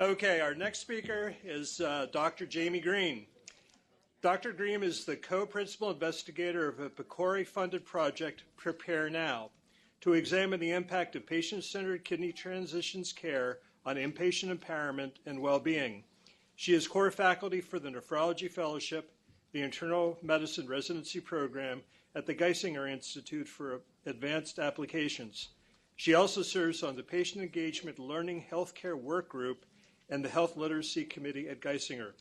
Okay, our next speaker is Dr. Jamie Green. Dr. Green is the co-principal investigator of a PCORI-funded project, Prepare Now, to examine the impact of patient-centered kidney transitions care on inpatient empowerment and well-being. She is core faculty for the Nephrology Fellowship, the Internal Medicine Residency Program at the Geisinger Institute for Advanced Applications. She also serves on the Patient Engagement Learning Healthcare Work Group and the Health Literacy Committee at Geisinger.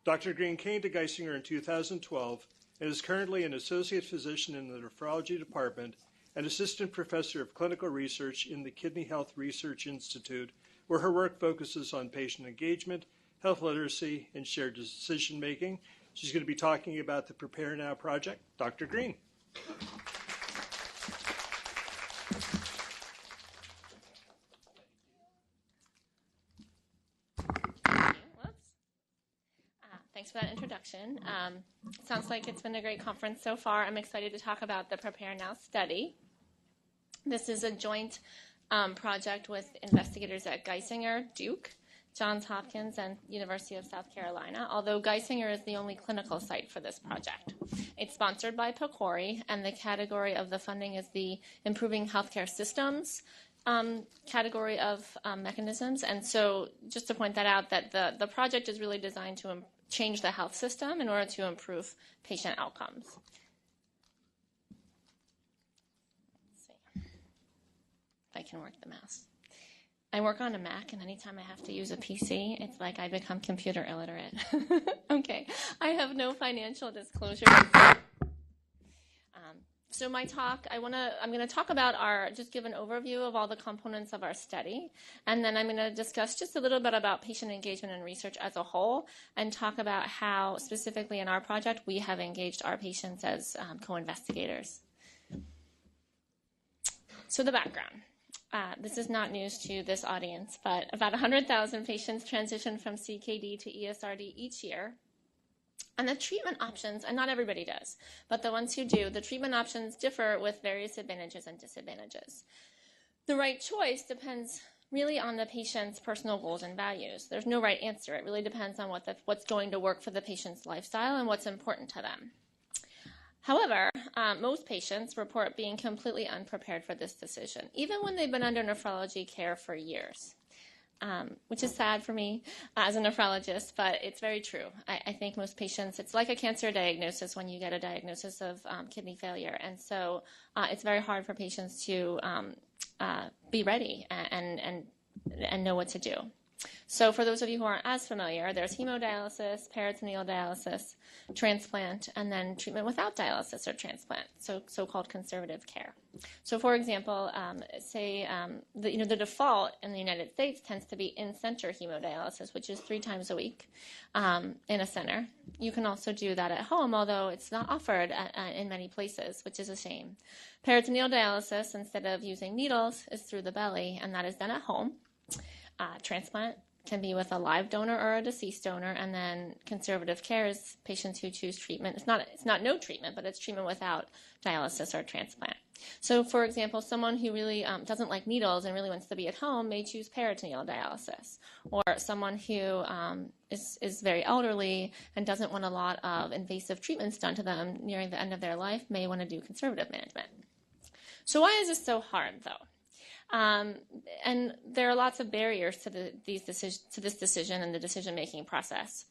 Dr. Green came to Geisinger in 2012 and is currently an associate physician in the nephrology department and assistant professor of clinical research in the Kidney Health Research Institute, where her work focuses on patient engagement, health literacy, and shared decision-making. She's going to be talking about the Prepare Now project. Dr. Green. Thanks for that introduction. Sounds like it's been a great conference so far. I'm excited to talk about the Prepare Now study. This is a joint project with investigators at Geisinger, Duke, Johns Hopkins, and University of South Carolina, although Geisinger is the only clinical site for this project. It's sponsored by PCORI, and the category of the funding is the Improving Healthcare Systems category of mechanisms. And so just to point that out, that the project is really designed to change the health system in order to improve patient outcomes. Let's see if I can work the mouse. I work on a Mac, and anytime I have to use a PC, it's like I become computer illiterate. Okay, I have no financial disclosure. So my talk, I'm going to talk about just give an overview of all the components of our study, and then I'm going to discuss just a little bit about patient engagement and research as a whole, and talk about how specifically in our project we have engaged our patients as co-investigators. So the background. This is not news to this audience, but about 100,000 patients transition from CKD to ESRD each year. And the treatment options, and not everybody does, but the ones who do, the treatment options differ with various advantages and disadvantages. The right choice depends really on the patient's personal goals and values. There's no right answer. It really depends on what's going to work for the patient's lifestyle and what's important to them. However, most patients report being completely unprepared for this decision, even when they've been under nephrology care for years. Which is sad for me as a nephrologist, but it's very true. I think most patients, it's like a cancer diagnosis when you get a diagnosis of kidney failure. And so it's very hard for patients to be ready and know what to do. So for those of you who aren't as familiar, there's hemodialysis, peritoneal dialysis, transplant, and then treatment without dialysis or transplant, so-called conservative care. So for example, the default in the United States tends to be in-center hemodialysis, which is 3 times a week in a center. You can also do that at home, although it's not offered in many places, which is a shame. Peritoneal dialysis, instead of using needles, is through the belly, and that is done at home. Transplant can be with a live donor or a deceased donor, and then conservative care is patients who choose treatment. It's not no treatment, but it's treatment without dialysis or transplant. So, for example, someone who really doesn't like needles and really wants to be at home may choose peritoneal dialysis, or someone who is very elderly and doesn't want a lot of invasive treatments done to them nearing the end of their life may want to do conservative management. So why is this so hard, though? And there are lots of barriers to this decision and the decision-making process.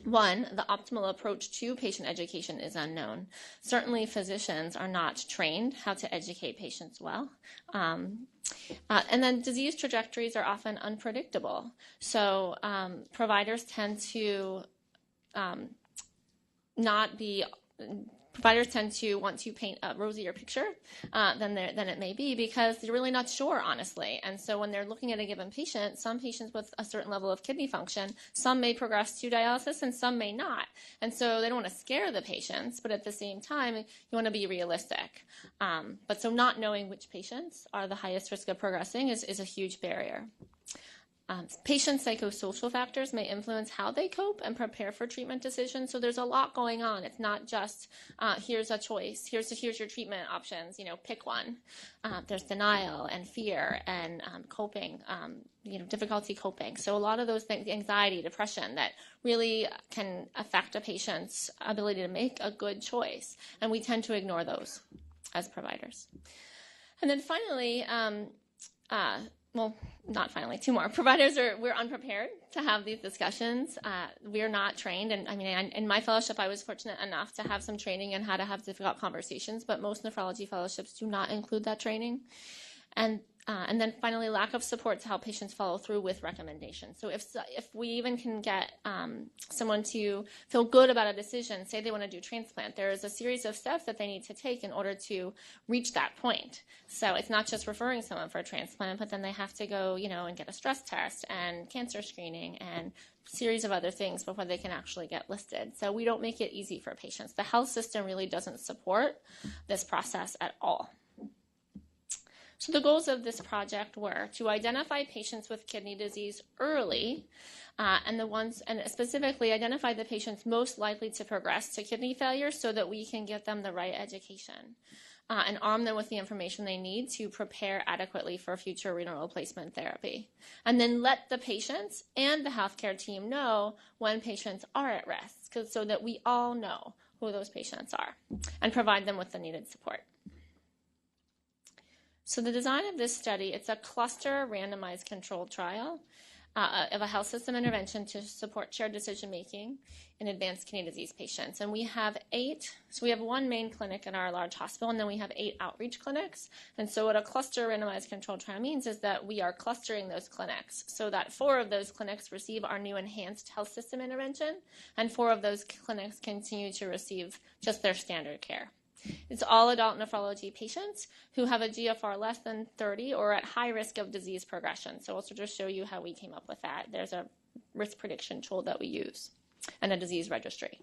One, the optimal approach to patient education is unknown. Certainly, physicians are not trained how to educate patients well. And then disease trajectories are often unpredictable. So providers tend to Providers tend to want to paint a rosier picture than it may be, because they're really not sure, honestly. And so when they're looking at a given patient, some patients with a certain level of kidney function, some may progress to dialysis and some may not. And so they don't want to scare the patients, but at the same time, you want to be realistic. But so not knowing which patients are the highest risk of progressing is a huge barrier. Patient psychosocial factors may influence how they cope and prepare for treatment decisions. So there's a lot going on. It's not just here's a choice. Here's your treatment options. Pick one. There's denial and fear and coping. Difficulty coping. So a lot of those things, anxiety, depression, that really can affect a patient's ability to make a good choice, and we tend to ignore those as providers. And then finally. Well, not finally, two more. We're unprepared to have these discussions. We're not trained. And in my fellowship, I was fortunate enough to have some training in how to have difficult conversations, but most nephrology fellowships do not include that training. And then finally, lack of support to help patients follow through with recommendations. So if we even can get someone to feel good about a decision, say they want to do transplant, there is a series of steps that they need to take in order to reach that point. So it's not just referring someone for a transplant, but then they have to go, and get a stress test and cancer screening and a series of other things before they can actually get listed. So we don't make it easy for patients. The health system really doesn't support this process at all. So the goals of this project were to identify patients with kidney disease early, and specifically identify the patients most likely to progress to kidney failure so that we can get them the right education, and arm them with the information they need to prepare adequately for future renal replacement therapy. And then let the patients and the healthcare team know when patients are at risk, so that we all know who those patients are, and provide them with the needed support. So the design of this study, it's a cluster randomized controlled trial of a health system intervention to support shared decision-making in advanced kidney disease patients. And we have one main clinic in our large hospital, and then we have 8 outreach clinics. And so what a cluster randomized controlled trial means is that we are clustering those clinics so that 4 of those clinics receive our new enhanced health system intervention, and 4 of those clinics continue to receive just their standard care. It's all adult nephrology patients who have a GFR less than 30 or at high risk of disease progression. So I'll sort of show you how we came up with that. There's a risk prediction tool that we use and a disease registry.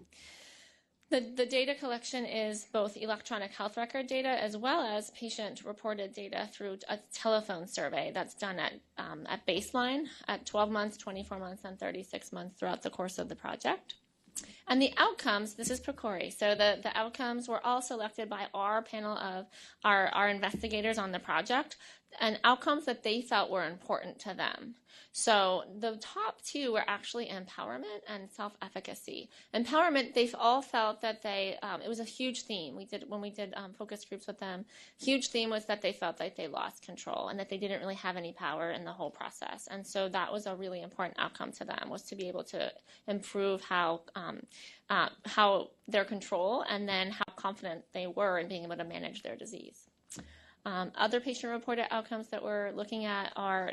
The data collection is both electronic health record data as well as patient-reported data through a telephone survey that's done at baseline at 12 months, 24 months, and 36 months throughout the course of the project. And the outcomes, this is PCORI. So the outcomes were all selected by our panel of our investigators on the project, and outcomes that they felt were important to them. So the top 2 were actually empowerment and self-efficacy. Empowerment, they all felt that it was a huge theme. When we did focus groups with them, huge theme was that they felt like they lost control and that they didn't really have any power in the whole process. And so that was a really important outcome to them, was to be able to improve how their control and then how confident they were in being able to manage their disease. Other patient-reported outcomes that we're looking at are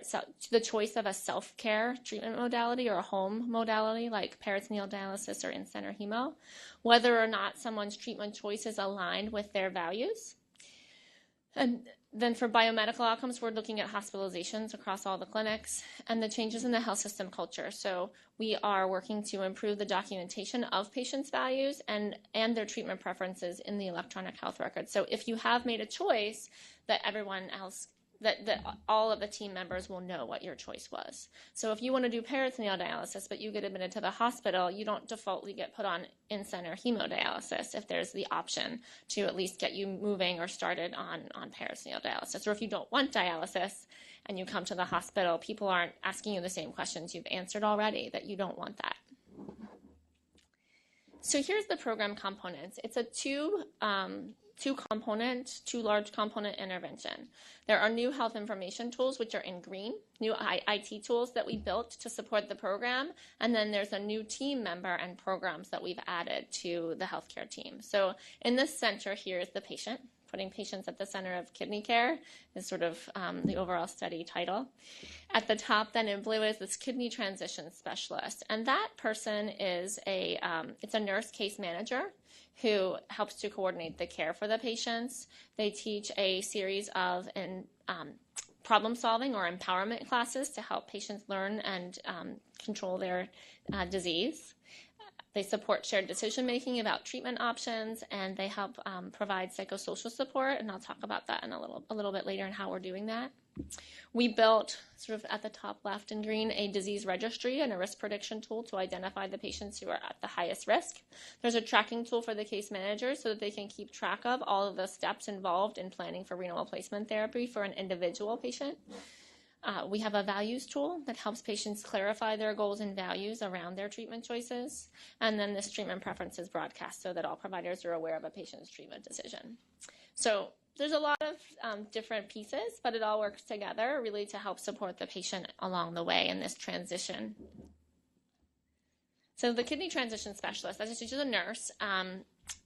the choice of a self-care treatment modality or a home modality like peritoneal dialysis or in-center hemo, whether or not someone's treatment choice is aligned with their values. And then for biomedical outcomes, we're looking at hospitalizations across all the clinics and the changes in the health system culture. So we are working to improve the documentation of patients' values and their treatment preferences in the electronic health record. So if you have made a choice, that everyone else, that all of the team members will know what your choice was. So if you want to do peritoneal dialysis, but you get admitted to the hospital, you don't defaultly get put on in-center hemodialysis if there's the option to at least get you moving or started on peritoneal dialysis. Or if you don't want dialysis and you come to the hospital, people aren't asking you the same questions you've answered already, that you don't want that. So here's the program components. It's a two large component intervention. There are new health information tools, which are in green, new IT tools that we built to support the program, and then there's a new team member and programs that we've added to the healthcare team. So in the center here is the patient. Putting patients at the center of kidney care is sort of the overall study title. At the top then in blue is this kidney transition specialist, and that person is it's a nurse case manager who helps to coordinate the care for the patients. They teach a series of problem solving or empowerment classes to help patients learn and control their disease. They support shared decision-making about treatment options, and they help provide psychosocial support, and I'll talk about that in a little bit later and how we're doing that. We built, sort of at the top left in green, a disease registry and a risk prediction tool to identify the patients who are at the highest risk. There's a tracking tool for the case managers so that they can keep track of all of the steps involved in planning for renal replacement therapy for an individual patient. We have a values tool that helps patients clarify their goals and values around their treatment choices. And then this treatment preference is broadcast so that all providers are aware of a patient's treatment decision. So there's a lot of different pieces, but it all works together really to help support the patient along the way in this transition. So the kidney transition specialist, as I said, is a nurse,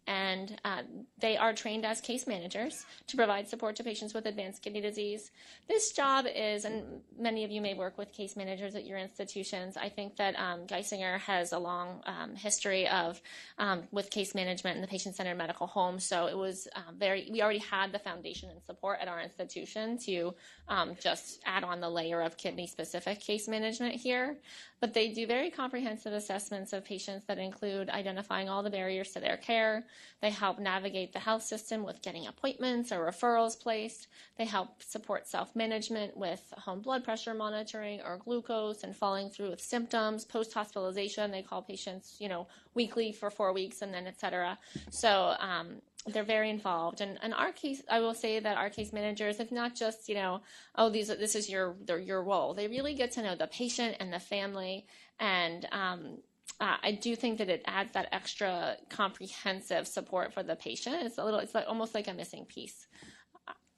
and they are trained as case managers to provide support to patients with advanced kidney disease. This job is, and many of you may work with case managers at your institutions, I think that Geisinger has a long history of with case management in the patient-centered medical home, so it was we already had the foundation and support at our institution to just add on the layer of kidney-specific case management here. But they do very comprehensive assessments of patients that include identifying all the barriers to their care. They help navigate the health system with getting appointments or referrals placed. They help support self-management with home blood pressure monitoring or glucose and following through with symptoms. Post-hospitalization, they call patients, weekly for 4 weeks and then et cetera. So they're very involved. And in our case, I will say that our case managers, it's not just, this is your role. They really get to know the patient and the family. And I do think that it adds that extra comprehensive support for the patient. It's almost like a missing piece.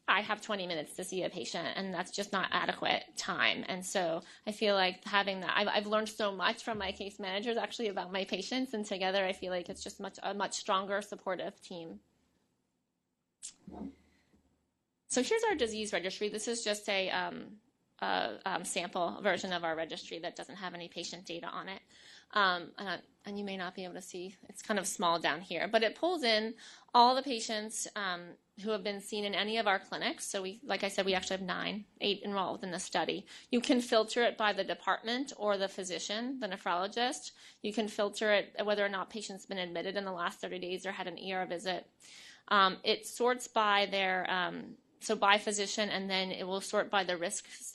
I have 20 minutes to see a patient, and that's just not adequate time. And so I feel like having that, I've learned so much from my case managers actually about my patients, and together I feel like it's just a much stronger supportive team. So here's our disease registry. This is just a sample version of our registry that doesn't have any patient data on it. And you may not be able to see, it's kind of small down here, but it pulls in all the patients who have been seen in any of our clinics. So like I said, we actually have 8 enrolled in the study. You can filter it by the department or the physician, the nephrologist. You can filter it whether or not patient's been admitted in the last 30 days or had an ER visit. It sorts by their, so by physician, and then it will sort by the risks,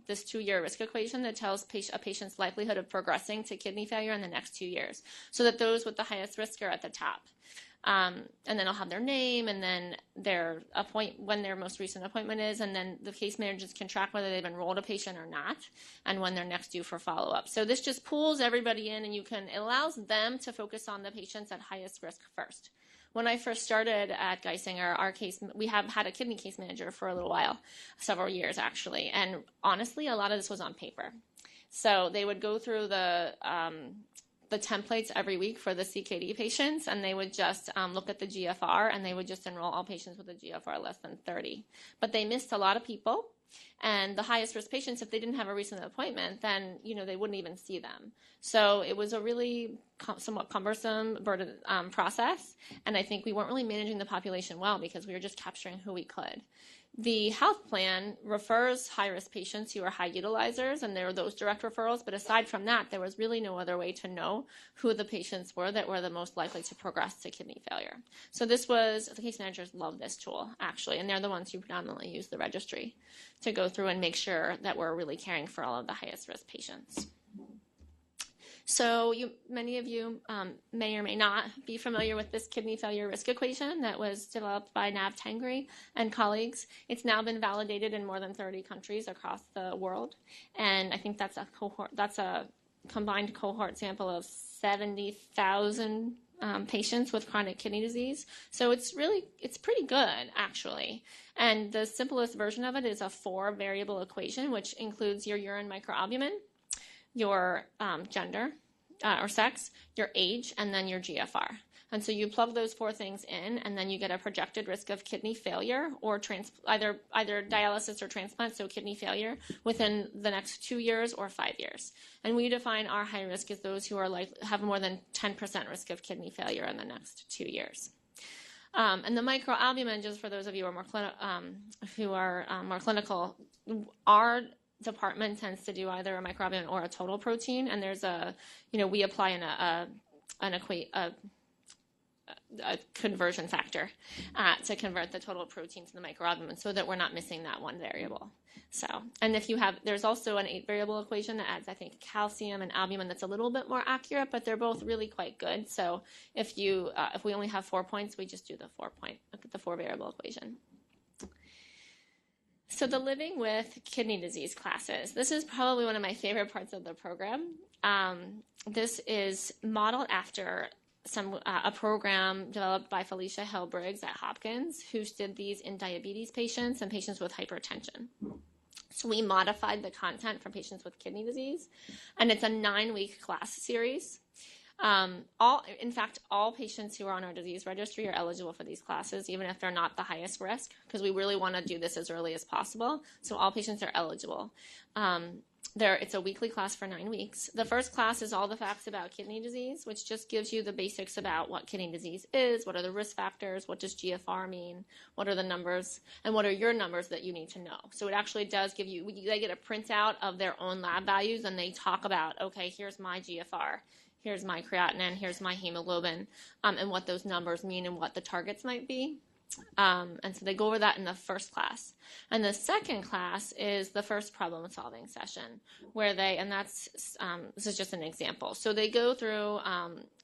this 2-year risk equation that tells a patient's likelihood of progressing to kidney failure in the next 2 years, so that those with the highest risk are at the top. And then I'll have their name and then their when their most recent appointment is, and then the case managers can track whether they've enrolled a patient or not, and when they're next due for follow-up. So this just pulls everybody in, and it allows them to focus on the patients at highest risk first. When I first started at Geisinger, we have had a kidney case manager for a little while, several years actually, and honestly, a lot of this was on paper. So they would go through the templates every week for the CKD patients, and they would just look at the GFR, and they would just enroll all patients with a GFR less than 30. But they missed a lot of people, and the highest risk patients, if they didn't have a recent appointment, then they wouldn't even see them. So it was a really somewhat cumbersome process, and I think we weren't really managing the population well because we were just capturing who we could. The health plan refers high-risk patients who are high utilizers, and there are those direct referrals. But aside from that, there was really no other way to know who the patients were that were the most likely to progress to kidney failure. So the case managers love this tool, actually, and they're the ones who predominantly use the registry to go through and make sure that we're really caring for all of the highest-risk patients. So many of you may or may not be familiar with this kidney failure risk equation that was developed by Nav Tangri and colleagues. It's now been validated in more than 30 countries across the world, and I think that's a combined cohort sample of 70,000 patients with chronic kidney disease. So it's pretty good, actually. And the simplest version of it is a 4-variable equation, which includes your urine microalbumin, your gender or sex, your age, and then your GFR. And so you plug those 4 things in, and then you get a projected risk of kidney failure or either dialysis or transplant, so kidney failure, within the next 2 years or 5 years. And we define our high risk as those who have more than 10% risk of kidney failure in the next 2 years. And the microalbumin, just for those of you who are more clinical, our department tends to do either a microalbumin or a total protein, and there's we apply a conversion factor to convert the total protein to the microalbumin so that we're not missing that one variable. So, and if you have, there's also an 8-variable equation that adds, I think, calcium and albumin that's a little bit more accurate, but they're both really quite good. So if we only have 4 points, we just do the 4-variable equation. So the living with kidney disease classes. This is probably one of my favorite parts of the program. This is modeled after a program developed by Felicia Hill-Briggs at Hopkins, who did these in diabetes patients and patients with hypertension. So we modified the content for patients with kidney disease, and it's a 9-week class series. In fact, all patients who are on our disease registry are eligible for these classes, even if they're not the highest risk, because we really want to do this as early as possible. So all patients are eligible. It's a weekly class for 9 weeks. The first class is all the facts about kidney disease, which just gives you the basics about what kidney disease is, what are the risk factors, what does GFR mean, what are the numbers, and what are your numbers that you need to know. So it actually does give you, they get a printout of their own lab values, and they talk about, okay, here's my GFR, here's my creatinine, here's my hemoglobin, and what those numbers mean and what the targets might be. And so they go over that in the first class. And the second class is the first problem-solving session, where this is just an example. So they go through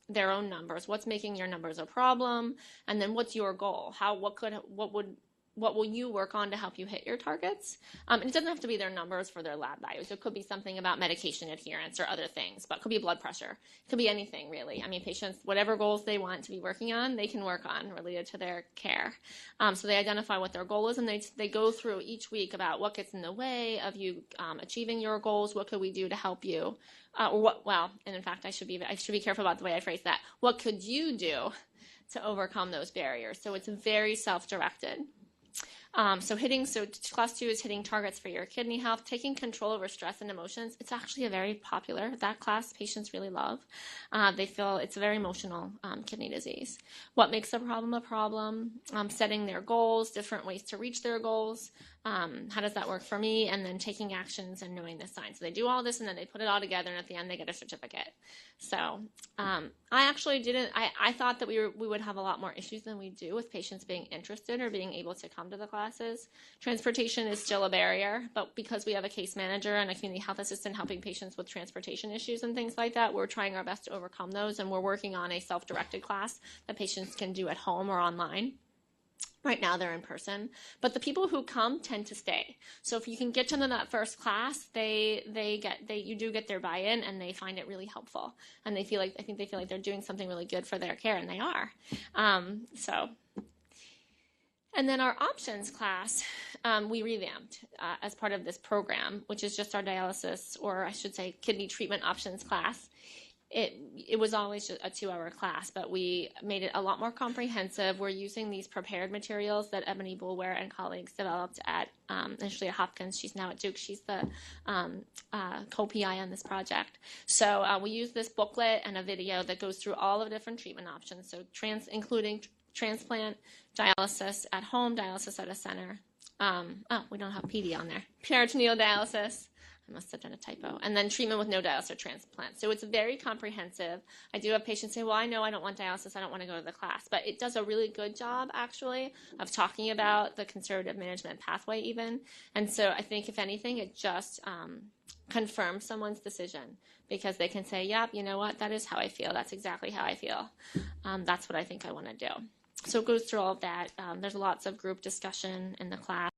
their own numbers. What's making your numbers a problem? And then what's your goal? What will you work on to help you hit your targets? And it doesn't have to be their numbers for their lab values. It could be something about medication adherence or other things, but it could be blood pressure. It could be anything, really. I mean, patients, whatever goals they want to be working on, they can work on related to their care. So they identify what their goal is, and they go through each week about what gets in the way of you achieving your goals. What could we do to help you? And in fact, I should be careful about the way I phrase that. What could you do to overcome those barriers? So it's very self-directed. So class 2 is hitting targets for your kidney health, taking control over stress and emotions. It's actually very popular. That class patients really love. They feel it's a very emotional kidney disease. What makes a problem? Setting their goals, different ways to reach their goals. How does that work for me? And then taking actions and knowing the signs. So they do all this, and then they put it all together, and at the end they get a certificate. So I actually I thought that we would have a lot more issues than we do with patients being interested or being able to come to the classes. Transportation is still a barrier, but because we have a case manager and a community health assistant helping patients with transportation issues and things like that, we're trying our best to overcome those, and we're working on a self-directed class that patients can do at home or online. Right now they're in person, but the people who come tend to stay. So if you can get to them in that first class, you do get their buy-in, and they find it really helpful, and I think they feel like they're doing something really good for their care, and they are. And then our options class, we revamped as part of this program, which is just our dialysis, or I should say kidney treatment options class. It was always just a 2-hour class, but we made it a lot more comprehensive. We're using these prepared materials that Ebony Boulware and colleagues developed initially at Hopkins. She's now at Duke. She's the co-PI on this project. So we use this booklet and a video that goes through all of the different treatment options, so including transplant, dialysis at home, dialysis at a center. We don't have PD on there. Peritoneal dialysis. I must have done a typo. And then treatment with no dialysis or transplant. So it's very comprehensive. I do have patients say, well, I know I don't want dialysis. I don't want to go to the class. But it does a really good job, actually, of talking about the conservative management pathway even. And so I think, if anything, it just confirms someone's decision, because they can say, yep, you know what? That is how I feel. That's exactly how I feel. That's what I think I want to do. So it goes through all of that. There's lots of group discussion in the class.